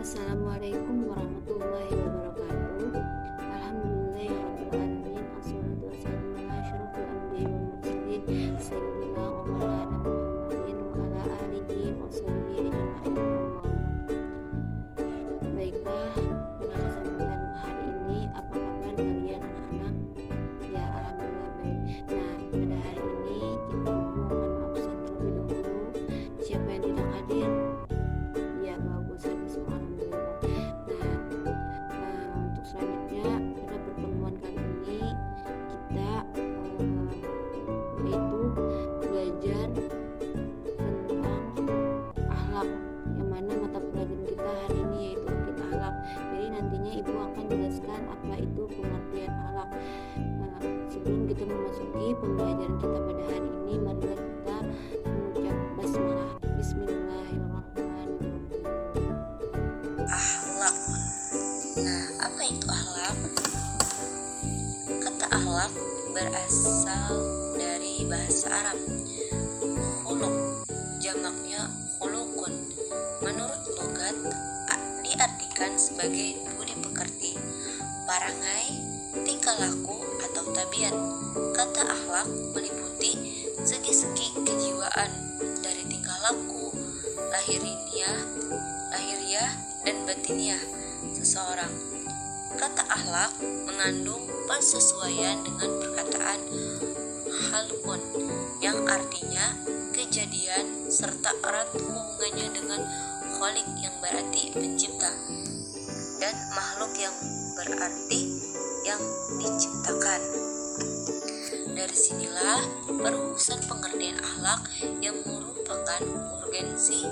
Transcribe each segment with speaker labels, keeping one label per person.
Speaker 1: Assalamualaikum warahmatullahi wabarakatuh. Alhamdulillahirabbil alamin. Assalatu wassalamu ala asyrofil anbiya'i wal mursalin sayyidina wa maulana Muhammadin wa ala alihi wa sahbihi ajma'in. Baiklah, pada kesempatan hari ini apa kabar kalian anak-anak? Ya, alhamdulillah baik. Nah, pada hari ini kita akan absen terlebih dahulu. Siapa yang tidak hadir? Ya, bagus, ada semua, alhamdulillah. Untuk selanjutnya pada pertemuan kali ini kita yaitu belajar tentang akhlak, yang mana mata pelajaran kita hari ini yaitu akhlak. Jadi nantinya ibu akan jelaskan apa itu pengertian akhlak. Sebelum kita memasuki pembelajaran kita pada hari ini, marilah kita mengucap basmalah. Bismillahirrahmanirrahim.
Speaker 2: Akhlak. Nah, apa itu akhlak? Kata akhlak berasal dari bahasa Arab. Khuluq, jamaknya khuluqun. Menurut logat diartikan sebagai budi pekerti, parangai, tingkah laku atau tabiat. Kata akhlak meliputi segi-segi kejiwaan dari tingkah laku, lahiriah dan batiniah seseorang. Kata akhlak mengandung persesuaian dengan perkataan halqun yang artinya kejadian serta erat hubungannya dengan khaliq yang berarti pencipta dan makhluk yang berarti yang diciptakan. Dari sinilah perumusan pengertian akhlak yang merupakan urgensi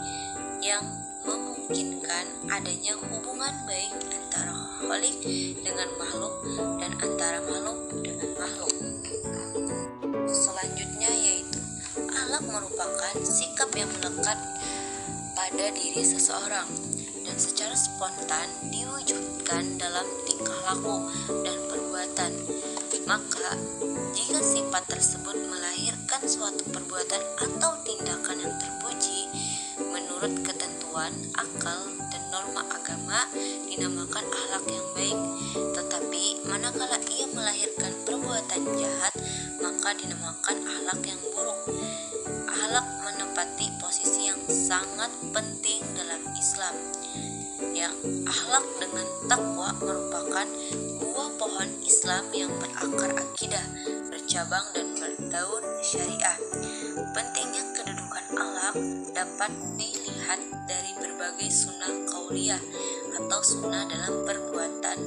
Speaker 2: yang memungkinkan adanya hubungan baik antara khaliq dengan makhluk dan antara makhluk dengan makhluk. Selanjutnya yaitu akhlak merupakan sikap yang melekat pada diri seseorang dan secara spontan diwujudkan dalam tingkah laku dan perbuatan. Maka jika sifat tersebut melahirkan suatu perbuatan atau tindakan yang terpuji menurut ketentuan akal dan norma agama, dinamakan akhlak yang baik. Tetapi manakala ia melahirkan perbuatan jahat, maka dinamakan akhlak yang buruk. Akhlak menempati posisi yang sangat penting dalam Islam. Yang akhlak dengan takwa merupakan buah pohon Islam yang berakar akidah, bercabang dan berdaun syariah. Pentingnya kedudukan akhlak dapat dilihat dari berbagai sunnah qauliyah atau sunnah dalam perbuatan,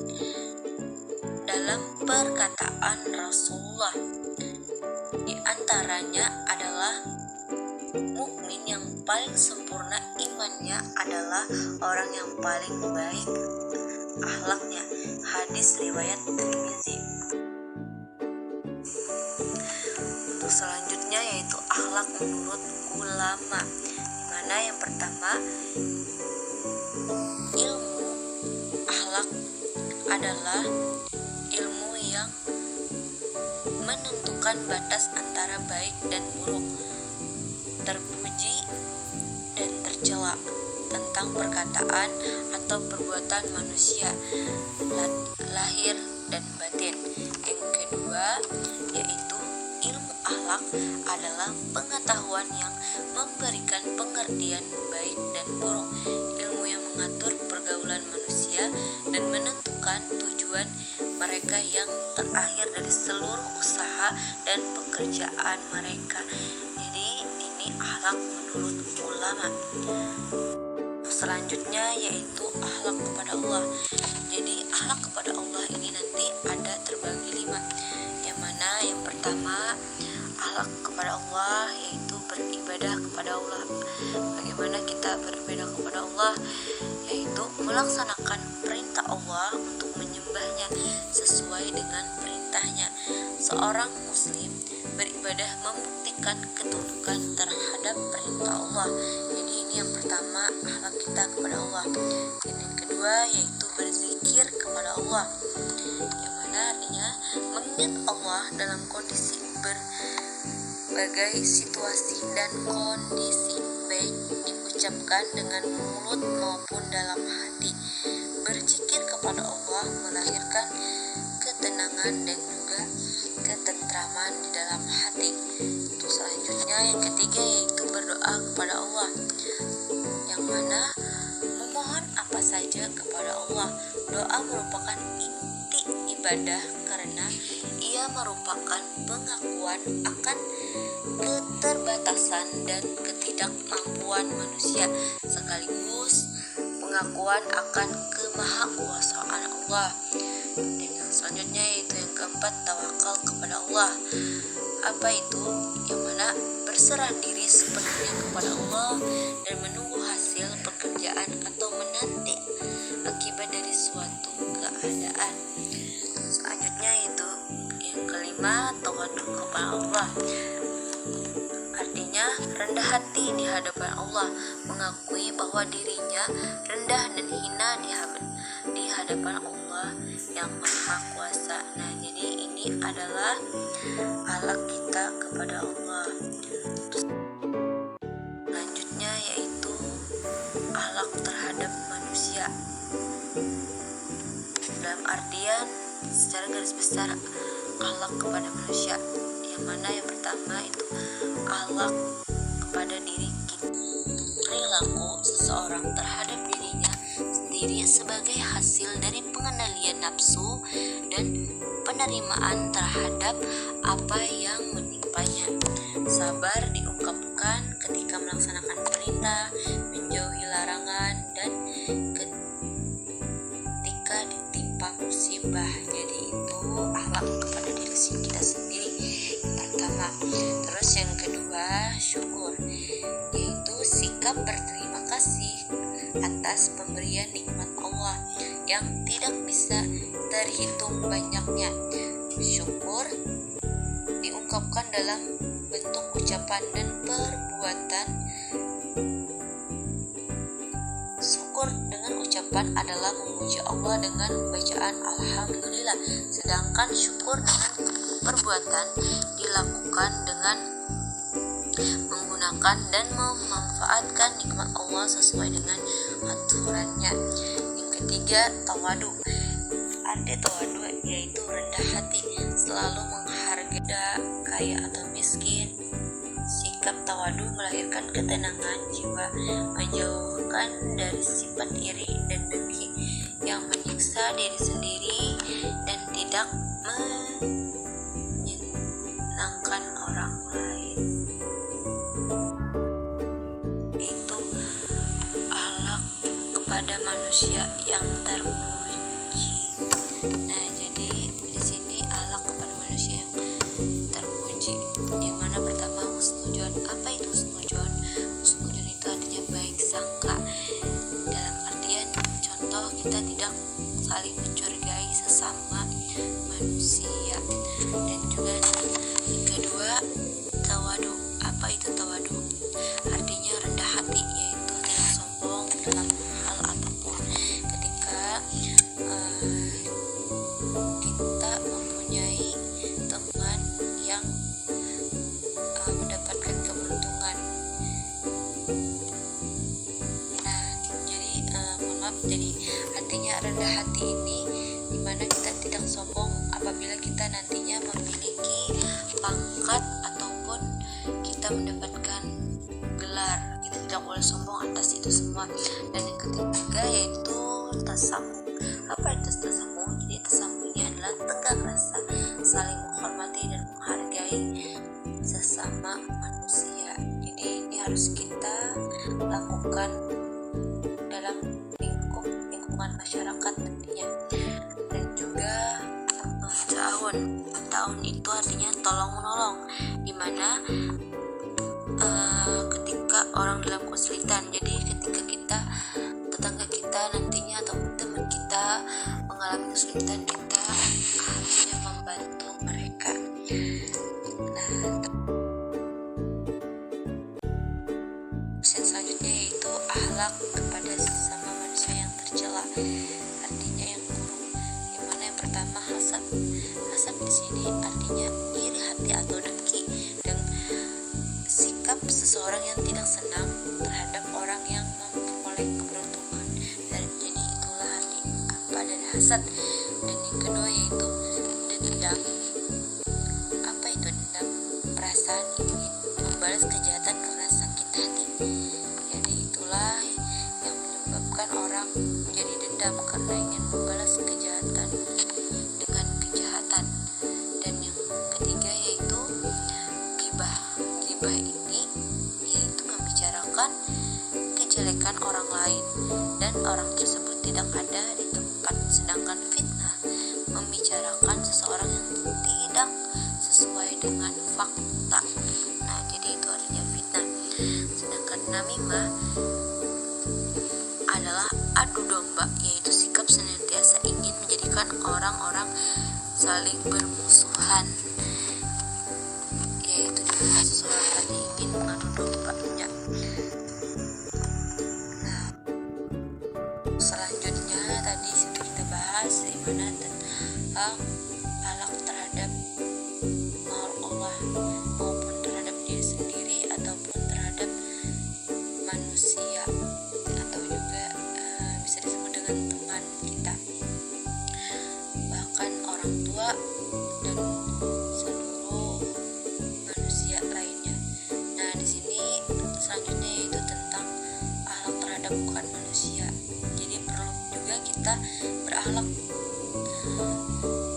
Speaker 2: dalam perkataan Rasulullah. Di antaranya adalah mukmin yang paling sempurna imannya adalah orang yang paling baik akhlaknya. Hadis riwayat Tirmizi. Untuk selanjutnya yaitu akhlak menurut ulama, di mana yang pertama ilmu akhlak adalah ilmu yang menentukan batas antara baik dan buruk, terpuji dan tercela tentang perkataan atau perbuatan manusia, lahir dan batin. Yang kedua yaitu ilmu akhlak adalah pengetahuan yang memberikan pengertian baik dan buruk, ilmu yang mengatur pergaulan manusia dan menentukan tujuan mereka yang terakhir dari seluruh usaha dan pekerjaan mereka. Jadi ini akhlak menurut ulama. Selanjutnya yaitu akhlak kepada Allah. Jadi akhlak kepada Allah ini nanti ada terbagi 5. Yang mana yang pertama akhlak kepada Allah yaitu beribadah kepada Allah. Bagaimana kita beribadah kepada Allah? Yaitu melaksanakan perintah Allah untuk menyembahnya sesuai dengan perintahnya. Seorang muslim beribadah membuktikan ketundukan terhadap perintah Allah. Jadi ini yang pertama, akhlak kita kepada Allah. Dan yang kedua yaitu berzikir kepada Allah, yang mana artinya mengingat Allah dalam kondisi berbagai situasi dan kondisi, baik diucapkan dengan mulut maupun dalam hati. ketenangan dan juga ketentraman di dalam hati. Itu selanjutnya yang ketiga yaitu berdoa kepada Allah, yang mana memohon apa saja kepada Allah. Doa merupakan inti ibadah karena ia merupakan pengakuan akan keterbatasan dan ketidakmampuan manusia, sekaligus pengakuan akan kemahakuasaan Allah. Dan yang selanjutnya yaitu yang keempat, tawakal kepada Allah. Apa itu? Yang mana berserah diri sepenuhnya kepada Allah dan menunggu hasil pekerjaan atau menanti akibat dari suatu keadaan. Selanjutnya itu yang kelima, tawadu kepada Allah. Artinya rendah hati di hadapan Allah, mengakui bahwa dirinya rendah dan hina di hadapan Allah yang Maha Kuasa. Nah, jadi ini adalah akhlak kita kepada Allah. Selanjutnya yaitu akhlak terhadap manusia. Dalam artian secara garis besar akhlak kepada manusia, yang mana yang pertama itu akhlak kepada diri kita. Perilaku seseorang terhadap dirinya sendiri sebagai hasil dari pengendalian nafsu dan penerimaan terhadap apa yang menimpanya. Sabar diungkapkan ketika melaksanakan perintah, menjauhi larangan, dan ketika ditimpa musibah. Jadi itu akhlak kepada diri kita sendiri yang pertama. Terus yang kedua, syukur, yaitu sikap berterima kasih atas pemberian nikmat Allah yang tidak bisa terhitung banyaknya. Syukur diungkapkan dalam bentuk ucapan dan perbuatan. Syukur dengan ucapan adalah memuji Allah dengan bacaan Alhamdulillah, sedangkan syukur dengan perbuatan dilakukan dengan menggunakan dan memanfaatkan nikmat Allah sesuai dengan aturannya. Yang ketiga, tawadu. Arti tawadu yaitu rendah hati, selalu menghargai kaya atau miskin. Sikap tawadu melahirkan ketenangan jiwa, menjauhkan dari sifat iri dan dengki yang menyiksa diri sendiri dan tidak menyenangkan orang lain. Itu akhlak kepada manusia yang terpuji. Nah, jadi di sini akhlak kepada manusia yang terpuji, yang mana pertama husnudzon. Apa itu husnudzon? Husnudzon itu artinya baik sangka, dalam artian contoh kita tidak saling mencurigai sesama manusia. Dan juga yang kedua, tawadu. Apa itu tawadu? Artinya rendah hati, yaitu tidak sombong dalam hal apapun. Ketika kita mempunyai teman yang mendapatkan keberuntungan. Nah, jadi jadi artinya rendah hati ini dimana kita tidak sombong apabila kita nantinya memiliki pangkat ataupun kita mendapatkan gelar. Kita tidak boleh sombong atas itu semua. Dan yang ketiga yaitu tasamuh. Apa itu tasamuh? Jadi tasamuh ini adalah tenggang rasa, saling menghormati dan menghargai sesama manusia. Jadi ini harus kita lakukan dalam lingkungan masyarakat nantinya. Dan juga tahun itu artinya tolong menolong, dimana ketika orang dalam kesulitan. Jadi ketika kita, tetangga kita nantinya atau teman kita mengalami kesulitan, kita harusnya membantu mereka. Nah, selanjutnya yaitu akhlak kepada sesama manusia yang tercela, artinya yang buruk. Yang mana yang pertama, hasad. Hasad di sini artinya iri hati atau dengki, dan sikap seseorang yang tidak senang terhadap orang yang memperoleh keberuntungan. Dan jadi itulah arti apa dari hasad. Dan yang kedua yaitu dengki. dendam. Apa itu dendam? Perasaan ingin membalas kejahatan karena sakit hati. Jadi itulah yang menyebabkan orang menjadi dendam karena ingin membalas kejahatan dengan kejahatan. Dan yang ketiga yaitu ghibah. Ghibah ini yaitu membicarakan kejelekan orang lain dan orang tersebut tidak ada di tempat. Sedangkan fitnah membicarakan seseorang yang tidak sesuai dengan fakta. Nah, jadi itu artinya fitnah. Sedangkan namimah adalah adu domba, yaitu sikap senantiasa ingin menjadikan orang-orang saling bermusuhan, yaitu juga seseorang tadi ingin mengadu dombanya. Nah, selanjutnya tadi sudah kita bahas gimana tentang akhlak terhadap makhluk Allah maupun terhadap diri sendiri ataupun terhadap manusia atau juga bisa disebut dengan teman kita, bahkan orang tua dan seluruh manusia lainnya. Nah, di sini selanjutnya yaitu tentang akhlak terhadap bukan manusia. Jadi perlu juga kita berakhlak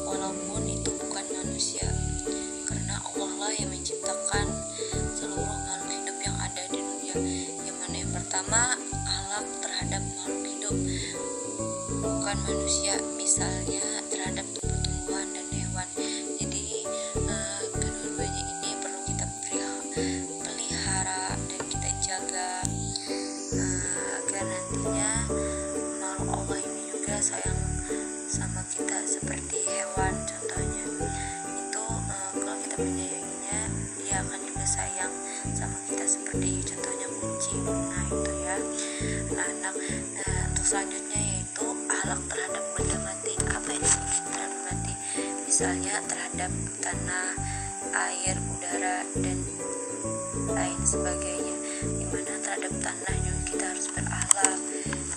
Speaker 2: walaupun itu bukan manusia, karena Allah lah yang menciptakan seluruh makhluk hidup yang ada di dunia. Yang mana yang pertama akhlak terhadap makhluk hidup bukan manusia, misalnya terhadap tumbuh-tumbuhan dan hewan. Jadi kedua-duanya ini perlu kita pelihara dan kita jaga agar nantinya makhluk Allah ini juga sayang sama kita seperti hewan contohnya. Itu kalau kita menyayanginya, dia akan juga sayang sama kita seperti contohnya kucing. Nah, itu ya anak. Nah, untuk selanjutnya yaitu akhlak terhadap benda mati. Apa itu terhadap mati? Misalnya terhadap tanah, air, udara dan lain sebagainya. Dimana terhadap tanah juga kita harus berakhlak,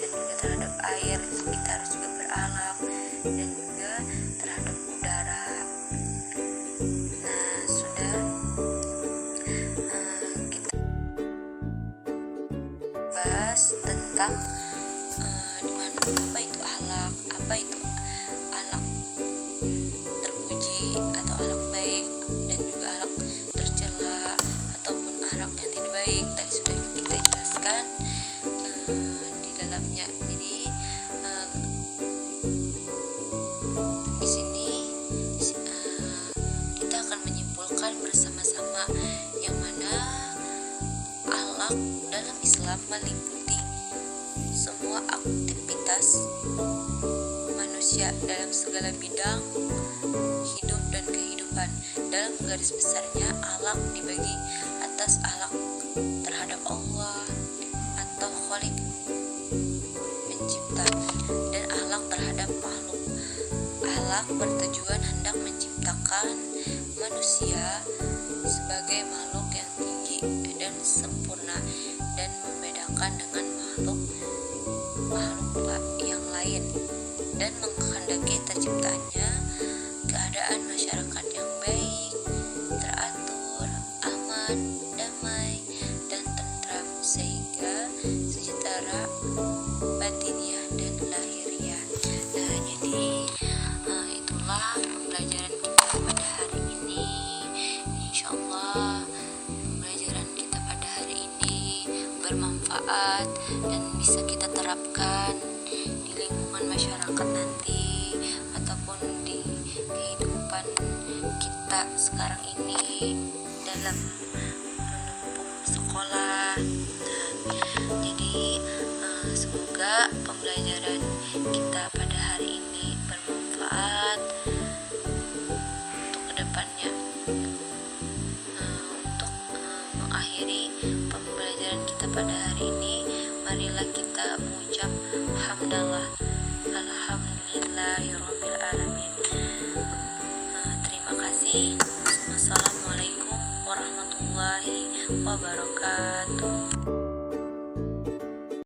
Speaker 2: dan juga terhadap air kita harus juga berakhlak, dan juga terhadap udara. Nah, sudah kita bahas tentang dimana apa itu akhlak, apa itu akhlak terpuji atau akhlak baik, dan juga akhlak tercela ataupun akhlak yang tidak baik. Tadi sudah kita jelaskan di dalamnya. Jadi di sini kita akan menyimpulkan bersama-sama yang mana akhlak dalam Islam meliputi semua aktivitas manusia dalam segala bidang hidup dan kehidupan. Dalam garis besarnya, akhlak dibagi atas akhlak terhadap Allah atau Khalik pencipta, dan akhlak terhadap makhluk. Akhlak bertujuan hendak menciptakan manusia sebagai makhluk yang tinggi dan sempurna, dan membedakan dengan makhluk yang lain, dan menghendaki terciptanya keadaan masyarakat yang baik, teratur, aman, damai, dan tentram, sehingga sejahtera batiniah dan lahiriah. Nah, jadi itulah pembelajaran kita pada hari ini. Insyaallah pembelajaran kita pada hari ini bermanfaat dan bisa kita terapkan di lingkungan masyarakat nanti ataupun di kehidupan kita sekarang ini dalam menempuh sekolah. Nah, jadi semoga pembelajaran kita pada hari ini bermanfaat untuk kedepannya. Untuk mengakhiri pembelajaran kita pada hari ini, marilah kita mengucap hamdalah, alhamdulillahirabbil alamin. Terima kasih.